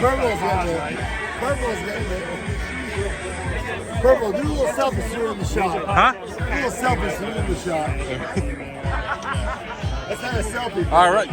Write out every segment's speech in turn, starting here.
Purple's getting it. Purple's getting it. Purple, do a little selfie so you're in the shot. Huh? Do a little selfie so you're in the shot. That's not a selfie. All right.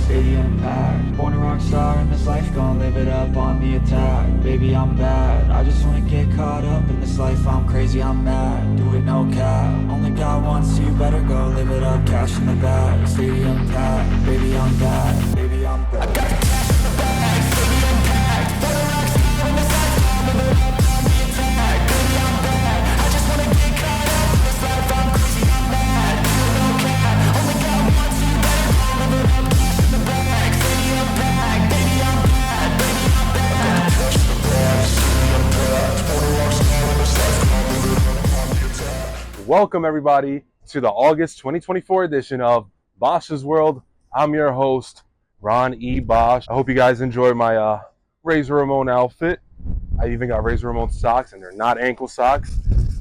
Stadium packed, born a rock star in this life, gon' live it up on the attack. Baby, I'm bad, I just wanna get caught up in this life. I'm crazy, I'm mad, do it no cap. Only God wants you, better go live it up. Cash in the bag, stadium packed. Baby, I'm bad, baby, I'm bad. I got cash in the bag, stadium packed. Born a rock star in this life, gon' live it up on the attack. Baby, I'm bad, I just wanna get caught up in this life. I'm crazy, I'm mad, do it no cap. Only God wants you, better go live it up. Welcome everybody to the August 2024 edition of Bosch's World. I'm your host, Ron E. Bosch. I hope you guys enjoy my Razor Ramon outfit. I even got Razor Ramon socks, and they're not ankle socks.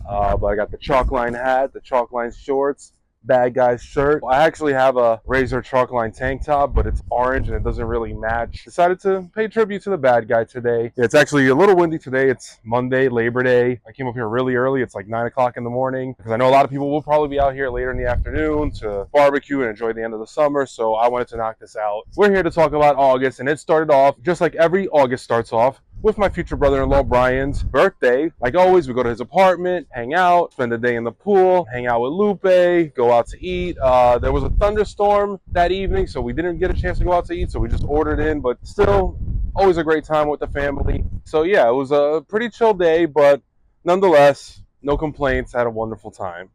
But I got the Chalkline hat, the Chalkline shorts, Bad Guys shirt. I actually have a Razor Chalkline tank top, but it's orange and it doesn't really match. Decided to pay tribute to the bad guy today. It's actually a little windy today. It's Monday, Labor Day. I came up here really early. It's like 9 o'clock in the morning because I know a lot of people will probably be out here later in the afternoon to barbecue and enjoy the end of the summer. So I wanted to knock this out. We're here to talk about August, and it started off just like every August starts off with my future brother-in-law Bryan's birthday. Like always, we go to his apartment, hang out, spend the day in the pool, hang out with Lupè, go out to eat. There was a thunderstorm that evening, so we didn't get a chance to go out to eat, so we just ordered in, but still always a great time with the family. So yeah, it was a pretty chill day, but nonetheless, no complaints, had a wonderful time.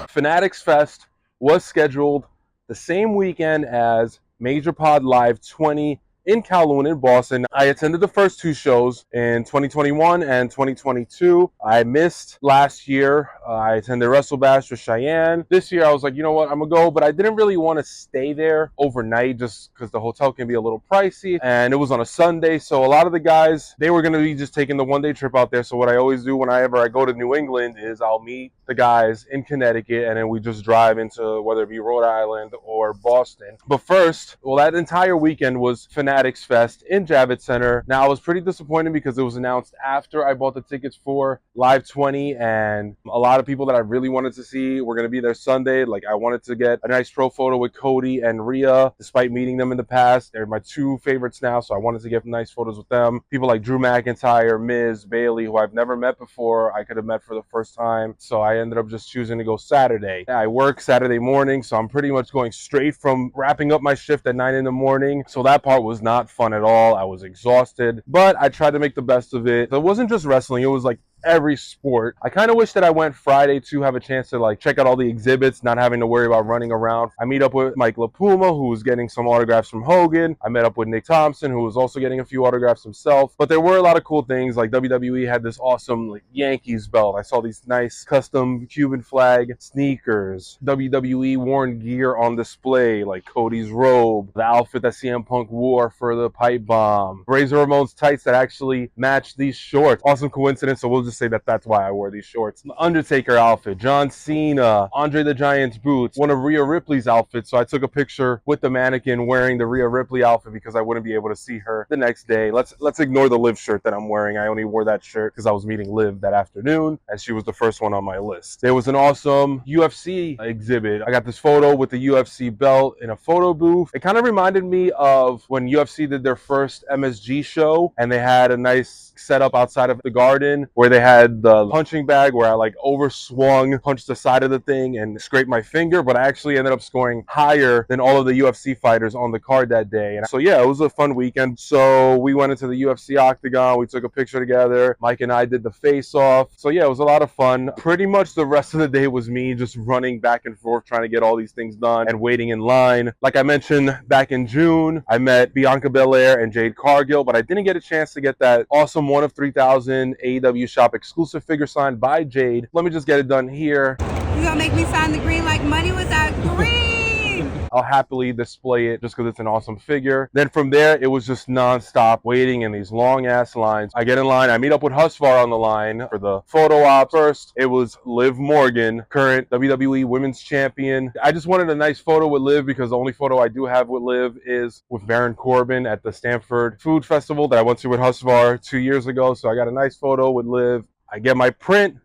Fanatics Fest was scheduled the same weekend as Major Pod Live 20 in Kowloon in Boston. I attended the first two shows in 2021 and 2022. I missed last year. I attended Wrestle Bash with Cheyenne. This year I was like, you know what, I'm gonna go, but I didn't really want to stay there overnight just because the hotel can be a little pricey, and it was on a Sunday, so a lot of the guys, they were gonna be just taking the one-day trip out there. So what I always do whenever I go to New England is I'll meet the guys in Connecticut, and then we just drive into whether it be Rhode Island or Boston. But first, well, that entire weekend was Fanatics Fest in Javits Center. Now, I was pretty disappointed because it was announced after I bought the tickets for Live 20, and a lot of people that I really wanted to see were going to be there Sunday. Like, I wanted to get a nice pro photo with Cody and Rhea, despite meeting them in the past. They're my two favorites now, so I wanted to get nice photos with them. People like Drew McIntyre, Miz, Bailey, who I've never met before, I could have met for the first time. So I ended up just choosing to go Saturday. I work Saturday morning, so I'm pretty much going straight from wrapping up my shift at 9 in the morning. So that part was not fun at all. I was exhausted, but I tried to make the best of it. So it wasn't just wrestling, it was like every sport. I kind of wish that I went Friday to have a chance to like check out all the exhibits, not having to worry about running around. I meet up with Mike LaPuma, who was getting some autographs from Hogan. I met up with Nick Thompson, who was also getting a few autographs himself. But there were a lot of cool things, like WWE had this awesome like Yankees belt. I saw these nice custom Cuban flag sneakers, WWE worn gear on display, like Cody's robe, the outfit that CM Punk wore for the pipe bomb, Razor Ramon's tights that actually matched these shorts. Awesome coincidence, so we'll just say that that's why I wore these shorts. The Undertaker outfit, John Cena, Andre the Giant's boots, one of Rhea Ripley's outfits. So I took a picture with the mannequin wearing the Rhea Ripley outfit because I wouldn't be able to see her the next day. Let's ignore the Liv shirt that I'm wearing. I only wore that shirt because I was meeting Liv that afternoon, and she was the first one on my list. There was an awesome UFC exhibit. I got this photo with the UFC belt in a photo booth. It kind of reminded me of when UFC did their first MSG show, and they had a nice setup outside of the Garden where they had the punching bag where I like overswung, punched the side of the thing and scraped my finger, but I actually ended up scoring higher than all of the UFC fighters on the card that day. And so yeah, it was a fun weekend. So we went into the UFC Octagon, we took a picture together, Mike and I did the face off. So yeah, it was a lot of fun. Pretty much the rest of the day was me just running back and forth trying to get all these things done and waiting in line. Like I mentioned back in June, I met Bianca Belair and Jade Cargill, but I didn't get a chance to get that awesome 1 of 3,000 AEW shop exclusive figure signed by Jade. Let me just get it done here. You gonna make me sign the green like money was out green? I'll happily display it just because it's an awesome figure. Then from there, it was just nonstop waiting in these long ass lines. I get in line, I meet up with Husvar on the line for the photo op. First, it was Liv Morgan, current WWE Women's Champion. I just wanted a nice photo with Liv because the only photo I do have with Liv is with Baron Corbin at the Stanford Food Festival that I went to with Husvar 2 years ago. So I got a nice photo with Liv. I get my print,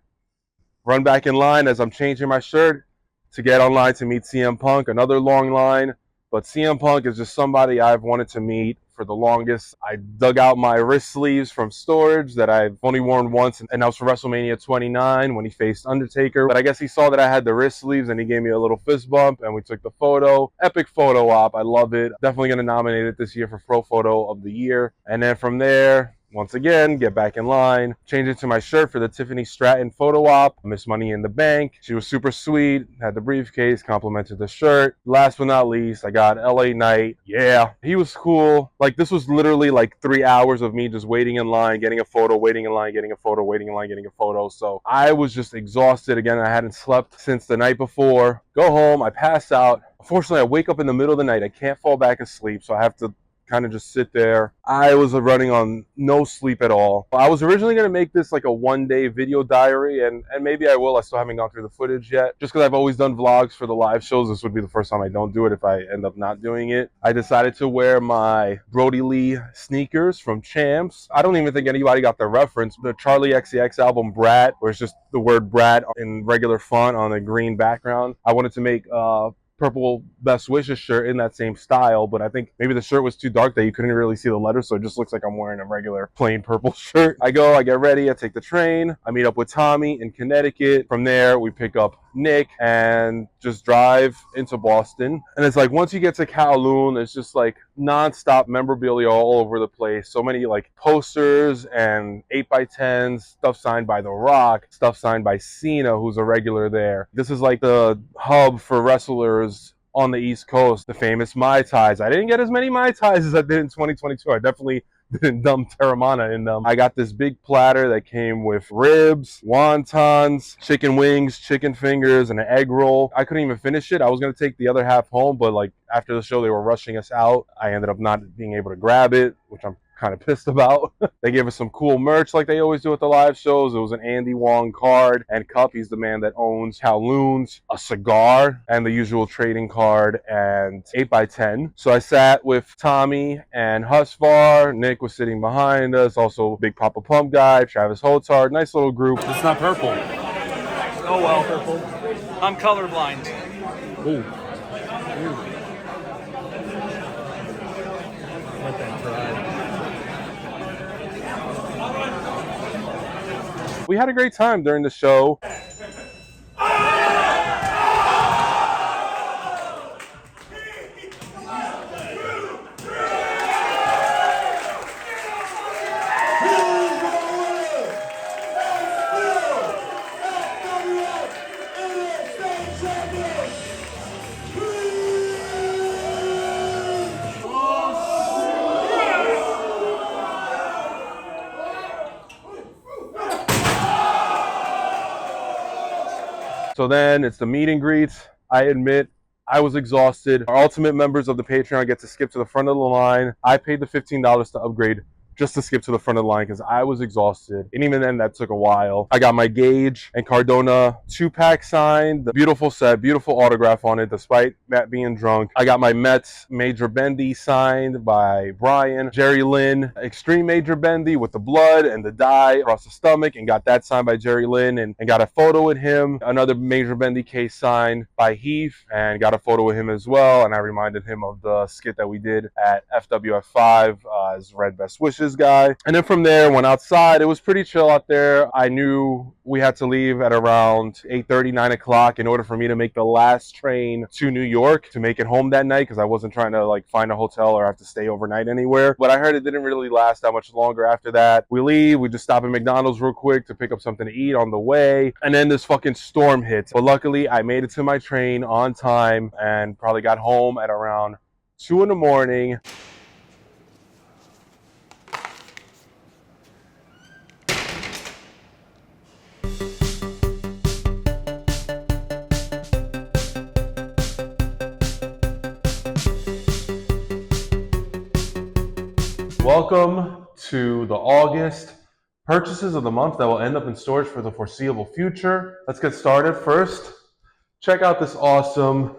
run back in line as I'm changing my shirt to get online to meet CM Punk. Another long line, but CM Punk is just somebody I've wanted to meet for the longest. I dug out my wrist sleeves from storage that I've only worn once, and that was for WrestleMania 29 when he faced Undertaker. But I guess he saw that I had the wrist sleeves and he gave me a little fist bump and we took the photo. Epic photo op. I love it. Definitely going to nominate it this year for Pro Photo of the Year. And then from there, once again, get back in line, change into my shirt for the Tiffany Stratton photo op, Miss Money in the Bank. She was super sweet, had the briefcase, complimented the shirt. Last but not least, I got LA Knight. Yeah, he was cool. Like, this was literally like 3 hours of me just waiting in line, getting a photo, waiting in line, getting a photo, waiting in line, getting a photo. So I was just exhausted. Again, I hadn't slept since the night before. Go home, I pass out. Unfortunately, I wake up in the middle of the night. I can't fall back asleep, so I have to kind of just sit there. I was running on no sleep at all. I was originally going to make this like a one-day video diary, and maybe I will. I still haven't gone through the footage yet. Just because I've always done vlogs for the live shows, this would be the first time I don't do it if I end up not doing it. I decided to wear my Brody Lee sneakers from Champs. I don't even think anybody got the reference. The Charlie XCX album Brat, where it's just the word Brat in regular font on a green background. I wanted to make purple Best Wishes shirt in that same style, but I think maybe the shirt was too dark that you couldn't really see the letters, so it just looks like I'm wearing a regular plain purple shirt. I go, I get ready, I take the train, I meet up with Tommy in Connecticut. From there, we pick up Nick and just drive into Boston. And it's like, once you get to Kowloon, it's just like non-stop memorabilia all over the place. So many like posters and 8x10s, stuff signed by The Rock, stuff signed by Cena, who's a regular there. This is like the hub for wrestlers on the East Coast, the famous Mai Tais. I didn't get as many Mai Tais as I did in 2022. I definitely didn't dump Terramana in them. I got this big platter that came with ribs, wontons, chicken wings, chicken fingers, and an egg roll. I couldn't even finish it. I was going to take the other half home, but like after the show, they were rushing us out. I ended up not being able to grab it, which I'm kind of pissed about. They gave us some cool merch like they always do at the live shows. It was an Andy Wong card and cup. He's the man that owns Kowloon's, a cigar, and the usual trading card and 8x10. So I sat with Tommy and Husvar. Nick was sitting behind us. Also Big Papa Pump guy, Travis Hotard. Nice little group. It's not purple. Oh well. Purple. I'm colorblind. Ooh. Let that dry. We had a great time during the show. So then it's the meet and greets. I admit I was exhausted. Our ultimate members of the Patreon get to skip to the front of the line. I paid the $15 to upgrade just to skip to the front of the line because I was exhausted. And even then, that took a while. I got my Gage and Cardona 2-pack signed. The beautiful set, beautiful autograph on it, despite Matt being drunk. I got my Mets Major Bendy signed by Bryan. Jerry Lynn, Extreme Major Bendy with the blood and the dye across the stomach, and got that signed by Jerry Lynn and got a photo with him. Another Major Bendy case signed by Heath and got a photo with him as well. And I reminded him of the skit that we did at FWF5 as Red Best Wishes guy. And then from there, went outside. It was pretty chill out there. I knew we had to leave at around 8:30, 9 o'clock in order for me to make the last train to New York to make it home that night, because I wasn't trying to like find a hotel or have to stay overnight anywhere. But I heard it didn't really last that much longer after that. We leave, we just stop at McDonald's real quick to pick up something to eat on the way, and then this fucking storm hits. But luckily I made it to my train on time and probably got home at around 2 in the morning. Welcome to the August purchases of the month that will end up in storage for the foreseeable future. Let's get started. First, check out this awesome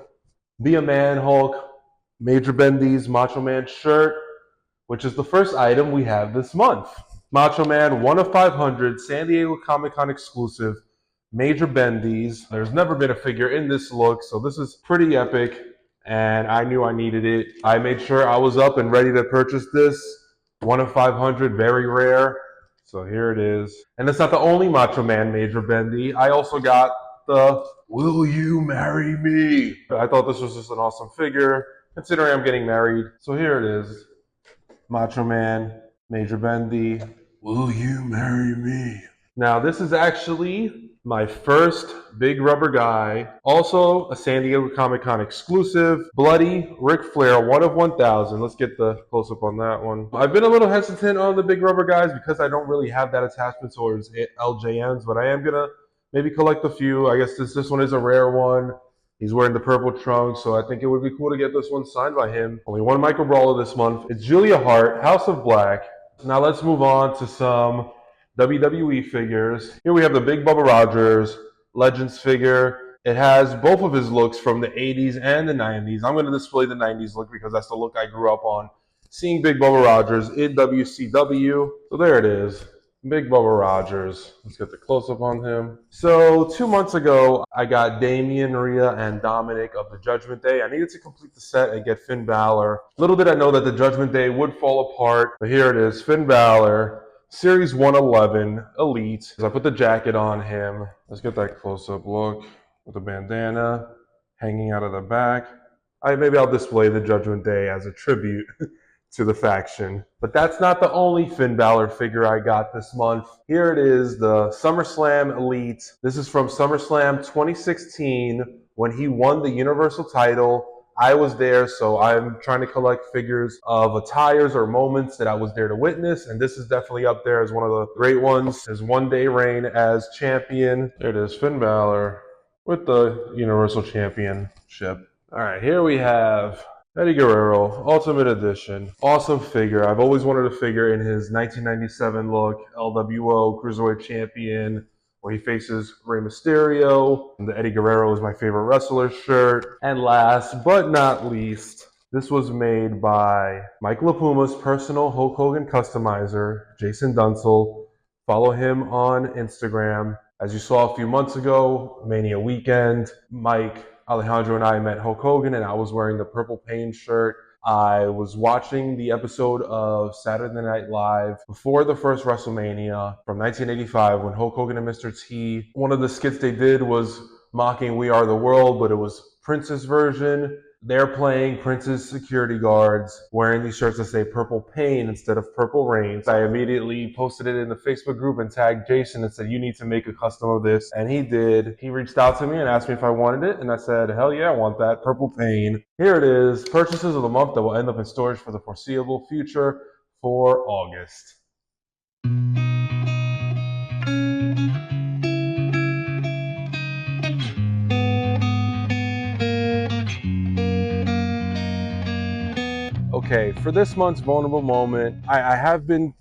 Be a Man Hulk Major Bendy's Macho Man shirt, which is the first item we have this month. Macho Man, 1 of 500, San Diego Comic-Con exclusive, Major Bendy's. There's never been a figure in this look, so this is pretty epic, and I knew I needed it. I made sure I was up and ready to purchase this. 1 of 500, very rare. So here it is. And it's not the only Macho Man Major Bendy. I also got the Will You Marry Me? I thought this was just an awesome figure, considering I'm getting married. So here it is. Macho Man Major Bendy. Will you marry me? Now, this is actually my first big rubber guy. Also, a San Diego Comic-Con exclusive. Bloody Ric Flair, 1 of 1,000. Let's get the close-up on that one. I've been a little hesitant on the big rubber guys because I don't really have that attachment towards LJNs, but I am going to maybe collect a few. I guess this one is a rare one. He's wearing the purple trunk, so I think it would be cool to get this one signed by him. Only one micro brawler this month. It's Julia Hart, House of Black. Now let's move on to some WWE figures. Here we have the Big Bubba Rogers Legends figure. It has both of his looks from the 80s and the 90s. I'm going to display the 90s look because that's the look I grew up on, seeing Big Bubba Rogers in WCW. So there it is. Big Bubba Rogers. Let's get the close-up on him. So 2 months ago, I got Damian, Rhea, and Dominic of the Judgment Day. I needed to complete the set and get Finn Balor. Little did I know that the Judgment Day would fall apart, but here it is, Finn Balor, Series 111, Elite. I put the jacket on him. Let's get that close-up look with the bandana hanging out of the back. Maybe I'll display the Judgment Day as a tribute to the faction. But that's not the only Finn Balor figure I got this month. Here it is, the SummerSlam Elite. This is from SummerSlam 2016 when he won the Universal title. I was there, so I'm trying to collect figures of attires or moments that I was there to witness, and this is definitely up there as one of the great ones. His one-day reign as champion. There it is, Finn Balor with the Universal Championship. All right, here we have Eddie Guerrero, Ultimate Edition. Awesome figure. I've always wanted a figure in his 1997 look, LWO Cruiserweight Champion, where he faces Rey Mysterio. And the Eddie Guerrero is my favorite wrestler shirt. And last but not least, this was made by Mike LaPuma's personal Hulk Hogan customizer, Jason Dunsel. Follow him on Instagram. As you saw a few months ago, Mania weekend, Mike, Alejandro, and I met Hulk Hogan, and I was wearing the Purple Pain shirt. I was watching the episode of Saturday Night Live before the first WrestleMania from 1985 when Hulk Hogan and Mr. T, one of the skits they did was mocking We Are the World, but it was Prince's version. They're playing Prince's security guards wearing these shirts that say Purple Pain instead of Purple Rain. I immediately posted it in the Facebook group and tagged Jason and said, you need to make a custom of this. And he did. He reached out to me and asked me if I wanted it. And I said, hell yeah, I want that. Purple Pain. Here it is. Purchases of the month that will end up in storage for the foreseeable future for August. Okay, for this month's vulnerable moment, I have been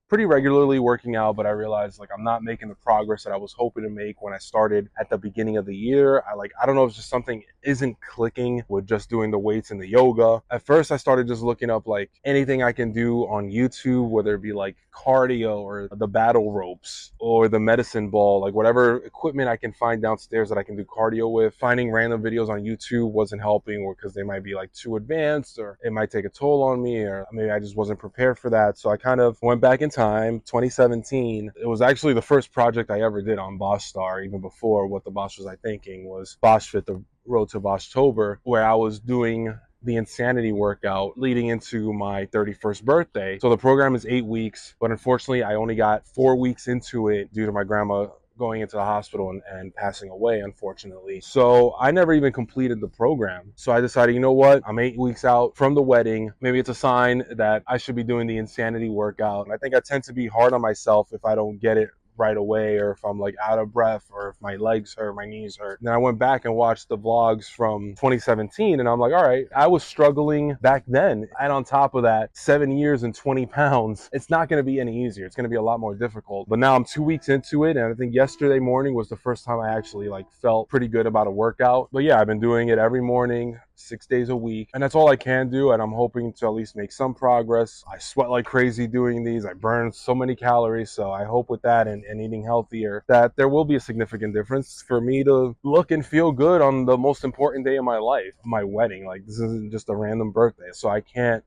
pretty regularly working out, but I realized I'm not making the progress that I was hoping to make when I started at the beginning of the year. I don't know if it's just something isn't clicking with just doing the weights and the yoga. At first, I started just looking up anything I can do on YouTube, whether it be cardio or the battle ropes or the medicine ball, whatever equipment I can find downstairs that I can do cardio with. Finding random videos on YouTube wasn't helping, or because they might be too advanced, or it might take a toll on me, or maybe I just wasn't prepared for that. So I kind of went back in time, 2017. It was actually the first project I ever did on Bosch Star, even before What the Bosch Was I Thinking was Bosch Fit, the Road to Boschtober, where I was doing the insanity workout leading into my 31st birthday. So the program is 8 weeks, but unfortunately I only got 4 weeks into it due to my grandma going into the hospital and passing away, unfortunately. So I never even completed the program. So I decided, you know what? I'm 8 weeks out from the wedding. Maybe it's a sign that I should be doing the insanity workout. And I think I tend to be hard on myself if I don't get it right away, or if I'm like out of breath, or if my legs hurt, my knees hurt. And then I went back and watched the vlogs from 2017, and I'm like, all right, I was struggling back then. And on top of that, 7 years and 20 pounds, it's not going to be any easier. It's going to be a lot more difficult. But now I'm 2 weeks into it, and I think yesterday morning was the first time I actually like felt pretty good about a workout. But yeah, I've been doing it every morning, 6 days a week, and that's all I can do, and I'm hoping to at least make some progress. I sweat like crazy doing these. I burn so many calories, so I hope with that and eating healthier that there will be a significant difference for me to look and feel good on the most important day of my life, my wedding. Like, this isn't just a random birthday, so I can't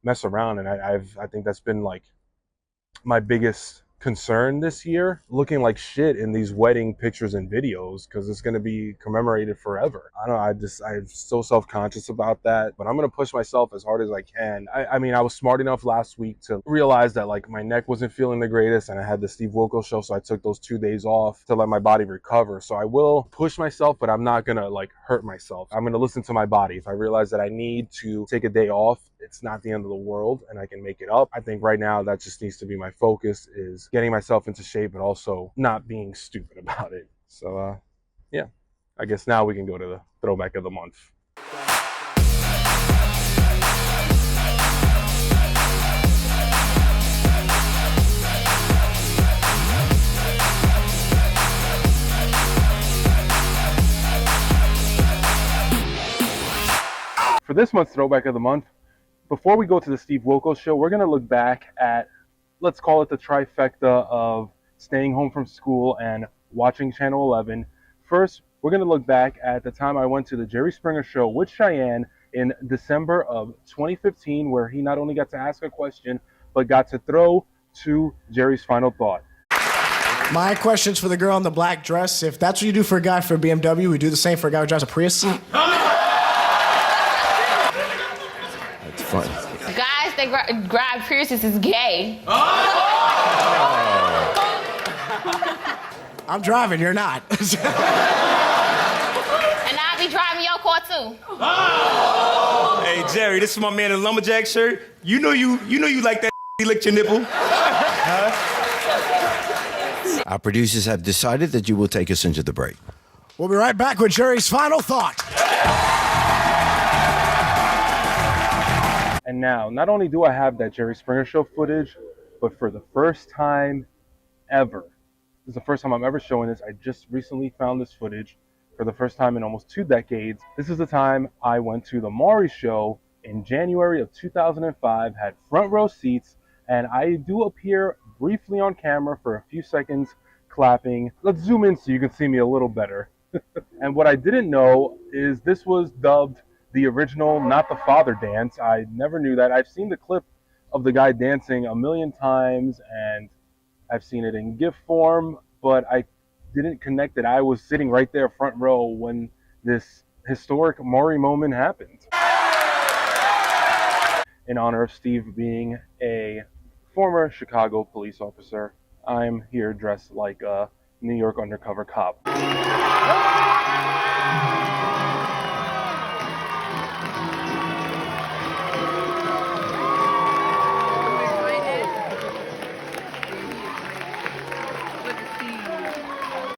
mess around, and I think that's been like my biggest concern this year, looking like shit in these wedding pictures and videos, because it's going to be commemorated forever. I don't know, I'm so self-conscious about that, but I'm going to push myself as hard as I can. I mean, I was smart enough last week to realize that like my neck wasn't feeling the greatest, and I had the Steve Wilkos show, so I took those 2 days off to let my body recover. So I will push myself, but I'm not going to like hurt myself. I'm going to listen to my body. If I realize that I need to take a day off, it's not the end of the world, and I can make it up. I think right now that just needs to be my focus, is getting myself into shape, but also not being stupid about it. So yeah, I guess now we can go to the throwback of the month. For this month's throwback of the month, before we go to the Steve Wilkos show, we're going to look back at, let's call it the trifecta of staying home from school and watching Channel 11. First, we're going to look back at the time I went to the Jerry Springer show with Cheyenne in December of 2015, where he not only got to ask a question, but got to throw to Jerry's final thought. My question's for the girl in the black dress. If that's what you do for a guy for a BMW, we do the same for a guy who drives a Prius? That's funny. Guys that grab Priuses is gay. I'm driving, you're not. And I'll be driving your car too. Hey Jerry, this is my man in the lumberjack shirt. You know you like that he licked your nipple. Our producers have decided that you will take us into the break. We'll be right back with Jerry's final thought. And now, not only do I have that Jerry Springer show footage, but for the first time ever, this is the first time I'm ever showing this. I just recently found this footage for the first time in almost 2 decades. This is the time I went to the Maury show in January of 2005, had front row seats, and I do appear briefly on camera for a few seconds clapping. Let's zoom in so you can see me a little better. And what I didn't know is this was dubbed the original Not the Father dance. I never knew that. I've seen the clip of the guy dancing a million times, and I've seen it in GIF form, but I didn't connect that I was sitting right there front row when this historic Maury moment happened. In honor of Steve being a former Chicago police officer, I'm here dressed like a New York undercover cop.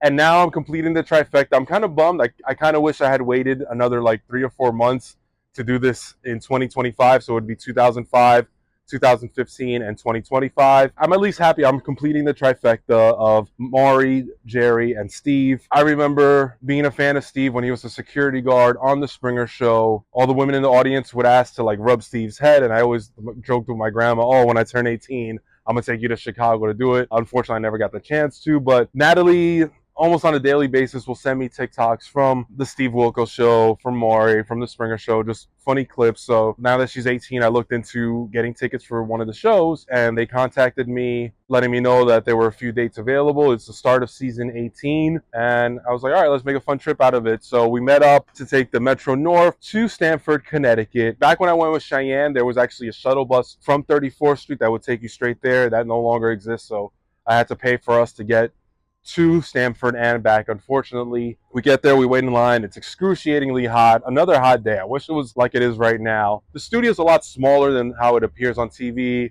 And now I'm completing the trifecta. I'm kind of bummed. I kind of wish I had waited another like 3 or 4 months to do this in 2025. So it would be 2005, 2015, and 2025. I'm at least happy I'm completing the trifecta of Maury, Jerry, and Steve. I remember being a fan of Steve when he was a security guard on the Springer show. All the women in the audience would ask to like rub Steve's head, and I always joked with my grandma, oh, when I turn 18, I'm gonna take you to Chicago to do it. Unfortunately, I never got the chance to, but Natalie, almost on a daily basis, will send me TikToks from the Steve Wilkos show, from Maury, from the Springer show, just funny clips. So now that she's 18, I looked into getting tickets for one of the shows, and they contacted me, letting me know that there were a few dates available. It's the start of season 18, and I was like, all right, let's make a fun trip out of it. So we met up to take the Metro North to Stamford, Connecticut. Back when I went with Cheyenne, there was actually a shuttle bus from 34th Street that would take you straight there. That no longer exists, so I had to pay for us to get to Stamford and back. Unfortunately, we get there, we wait in line, it's excruciatingly hot. Another hot day. I wish it was like it is right now. The studio's a lot smaller than how it appears on TV.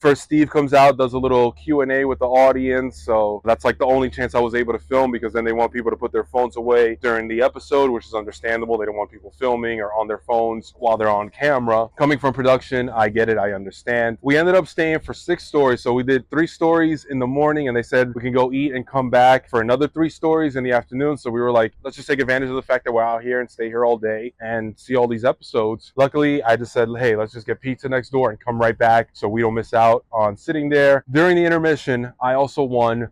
First, Steve comes out, does a little Q&A with the audience. So that's like the only chance I was able to film, because then they want people to put their phones away during the episode, which is understandable. They don't want people filming or on their phones while they're on camera. Coming from production, I get it, I understand. We ended up staying for 6 stories. So we did 3 stories in the morning, and they said we can go eat and come back for another 3 stories in the afternoon. So we were like, let's just take advantage of the fact that we're out here and stay here all day and see all these episodes. Luckily, I just said, hey, let's just get pizza next door and come right back so we don't miss out on sitting there. During the intermission, I also won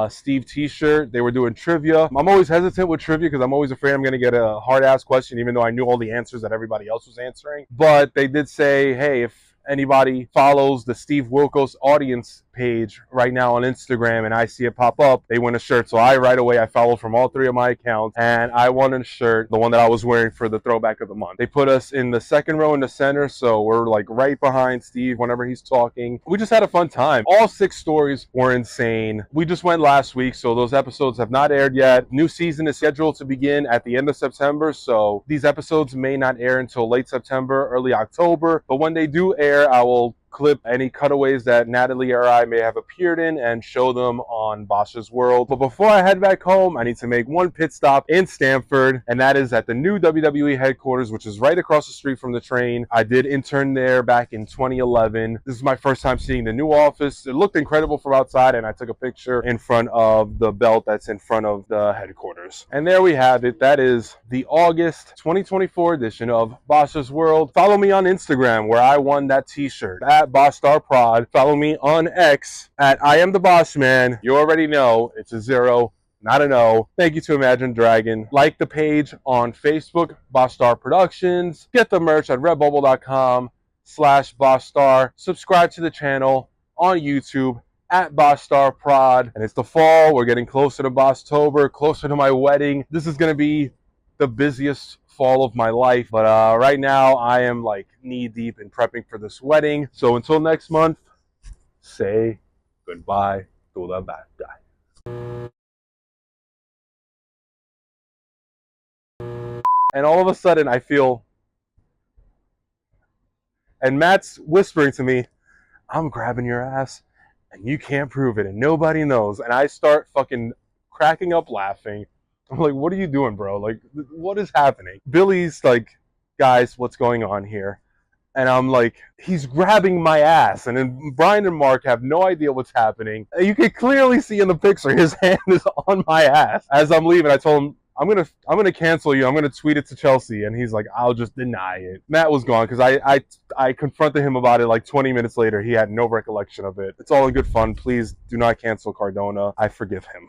Steve t-shirt. They were doing trivia. I'm always hesitant with trivia because I'm always afraid I'm going to get a hard-ass question, even though I knew all the answers that everybody else was answering. But they did say, hey, if anybody follows the Steve Wilkos audience page right now on Instagram and I see it pop up, they win a shirt. So right away, I followed from all 3 of my accounts, and I won a shirt, the one that I was wearing for the Throwback of the Month. They put us in the 2nd row in the center, so we're like right behind Steve whenever he's talking. We just had a fun time. All 6 stories were insane. We just went last week, so those episodes have not aired yet. New season is scheduled to begin at the end of September, so these episodes may not air until late September, early October, but when they do air, I will clip any cutaways that Natalie or I may have appeared in and show them on Bosch's World. But before I head back home, I need to make one pit stop in Stamford, and that is at the new WWE headquarters, which is right across the street from the train. I did intern there back in 2011. This is my first time seeing the new office. It looked incredible from outside, and I took a picture in front of the belt that's in front of the headquarters. And there we have it. That is the August 2024 edition of Bosch's World. Follow me on Instagram, where I won that t-shirt, at Bosch Star Prod. Follow me on X at I am the Bosch Man. You already know it's a 0, not an O. Thank you to Imagine Dragon. Like the page on Facebook, Bosch Star Productions. Get the merch at redbubble.com/Bosch Star. Subscribe to the channel on YouTube at Bosch Star Prod. And it's the fall. We're getting closer to Boschtober, closer to my wedding. This is going to be the busiest fall of my life, but right now I am like knee deep in prepping for this wedding. So until next month, say goodbye to the bad guy. And all of a sudden I feel, and Matt's whispering to me, I'm grabbing your ass and you can't prove it and nobody knows. And I start fucking cracking up laughing. I'm like, what are you doing, bro? Like, what is happening? Billy's like, guys, what's going on here? And I'm like, he's grabbing my ass. And then Bryan and Mark have no idea what's happening. You can clearly see in the picture, his hand is on my ass. As I'm leaving, I told him, I'm gonna cancel you. I'm gonna tweet it to Chelsea. And he's like, I'll just deny it. Matt was gone because I confronted him about it like 20 minutes later. He had no recollection of it. It's all in good fun. Please do not cancel Cardona. I forgive him.